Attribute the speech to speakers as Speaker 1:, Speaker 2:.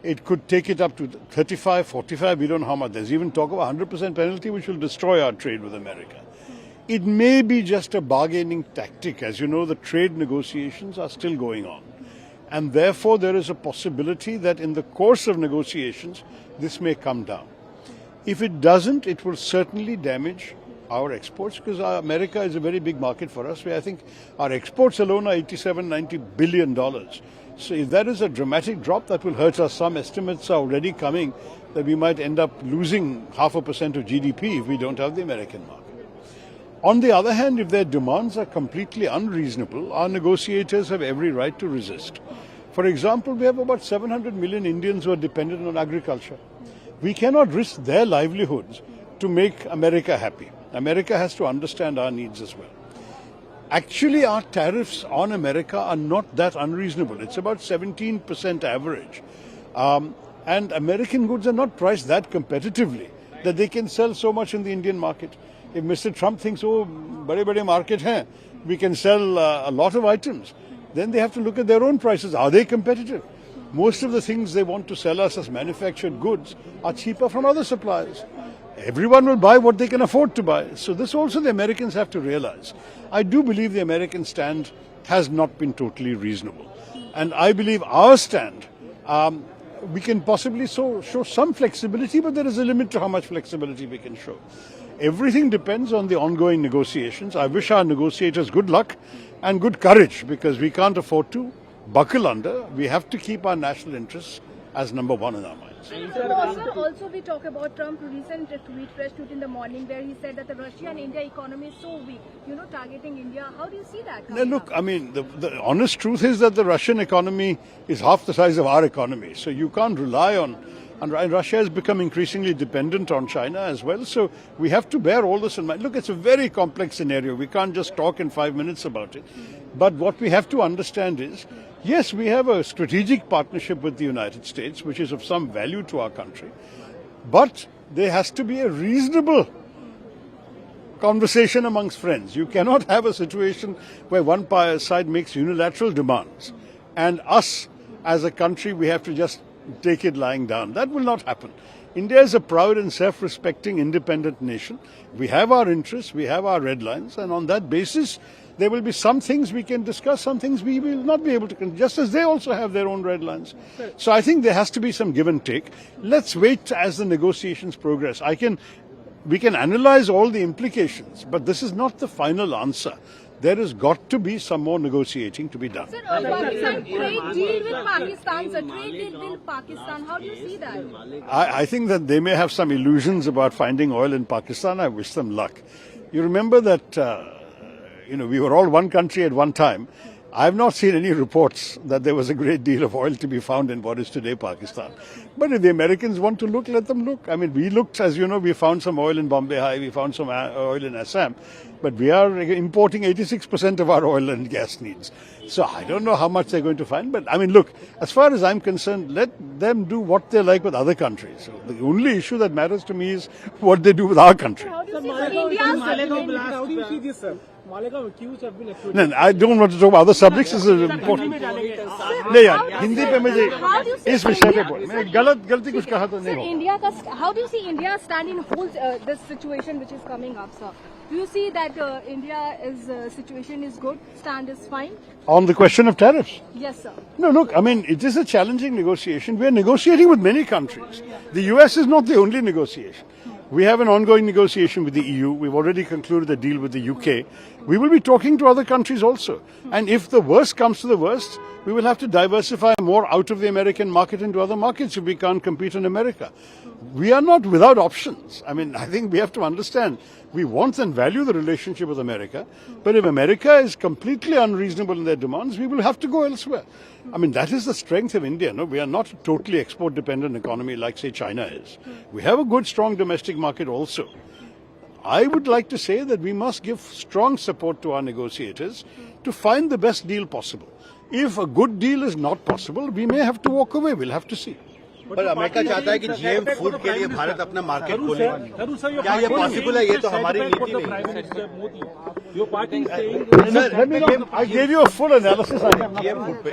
Speaker 1: It could take it up to 35, 45, we don't know how much. There's even talk of a 100% penalty which will destroy our trade with America. It may be just a bargaining tactic. As you know, the trade negotiations are still going on. And therefore, there is a possibility that in the course of negotiations, this may come down. If it doesn't, it will certainly damage our exports, because America is a very big market for us. I think our exports alone are $87-90 billion. So if there is a dramatic drop, that will hurt us. Some estimates are already coming that we might end up losing 0.5% of GDP if we don't have the American market. On the other hand, if their demands are completely unreasonable, our negotiators have every right to resist. For example, we have about 700 million Indians who are dependent on agriculture. We cannot risk their livelihoods to make America happy. America has to understand our needs as well. Actually, our tariffs on America are not that unreasonable. It's about 17% average. And American goods are not priced that competitively that they can sell so much in the Indian market. If Mr. Trump thinks, oh, bade market hai, we can sell a lot of items, then they have to look at their own prices. Are they competitive? Most of the things they want to sell us as manufactured goods are cheaper from other suppliers. Everyone will buy what they can afford to buy. So this also the Americans have to realize. I do believe the American stand has not been totally reasonable. And I believe our stand, we can possibly show some flexibility, but there is a limit to how much flexibility we can show. Everything depends on the ongoing negotiations. I wish our negotiators good luck and good courage, because we can't afford to buckle under. We have to keep our national interests as number one in our minds.
Speaker 2: Also, we talk about Trump's recent fresh tweet in the morning where he said that the Russia and India economy is so weak, targeting India. How do you see that?
Speaker 1: Now, look, I mean, the honest truth is that the Russian economy is half the size of our economy. So you can't rely on, and Russia has become increasingly dependent on China as well. So we have to bear all this in mind. Look, it's a very complex scenario. We can't just talk in 5 minutes about it. But what we have to understand is, yes, we have a strategic partnership with the United States, which is of some value to our country. But there has to be a reasonable conversation amongst friends. You cannot have a situation where one side makes unilateral demands and us as a country, we have to just take it lying down. That will not happen. India is a proud and self-respecting independent nation. We have our interests, we have our red lines, and on that basis, there will be some things we can discuss, some things we will not be able to, just as they also have their own red lines. So I think there has to be some give and take. Let's wait as the negotiations progress. We can analyze all the implications, but this is not the final answer. There has got to be some more negotiating to be done.
Speaker 2: Sir, Pakistan trade deal with Pakistan, sir, trade deal with Pakistan, how do you see that?
Speaker 1: I think that they may have some illusions about finding oil in Pakistan. I wish them luck. You remember that we were all one country at one time. I have not seen any reports that there was a great deal of oil to be found in what is today Pakistan. But if the Americans want to look, let them look. I mean, we looked, as you know, we found some oil in Bombay High, we found some oil in Assam. But we are importing 86% of our oil and gas needs. So I don't know how much they're going to find. But I mean, look, as far as I'm concerned, let them do what they like with other countries. So the only issue that matters to me is what they do with our country.
Speaker 2: How do you see India's
Speaker 1: No, I don't want to talk about other subjects. This is important. नहीं यार, हिंदी पे मुझे इस विषय पे बोल. मैं गलती कुछ कहा तो नहीं होगा.
Speaker 2: How do you see India stand in whole this situation which is coming up, sir? Do you see that India's situation is good, stand is fine?
Speaker 1: On the question of tariffs?
Speaker 2: Yes, sir.
Speaker 1: No, look, I mean, it is a challenging negotiation. We are negotiating with many countries. The US is not the only negotiation. We have an ongoing negotiation with the EU. We've already concluded a deal with the UK. We will be talking to other countries also. And if the worst comes to the worst, we will have to diversify more out of the American market into other markets if we can't compete in America. We are not without options. I mean, I think we have to understand we want and value the relationship with America. But if America is completely unreasonable in their demands, we will have to go elsewhere. I mean, that is the strength of India. No, we are not a totally export-dependent economy like, say, China is. We have a good, strong domestic market also. I would like to say that we must give strong support to our negotiators to find the best deal possible. If a good deal is not possible, we may have to walk away. We'll have to see.
Speaker 3: पर America चाहता है कि GM food के लिए भारत अपना market खोले. क्या ये पॉसिबल है? ये तो हमारी नीति नहीं है.
Speaker 1: I gave you a full analysis on GM food.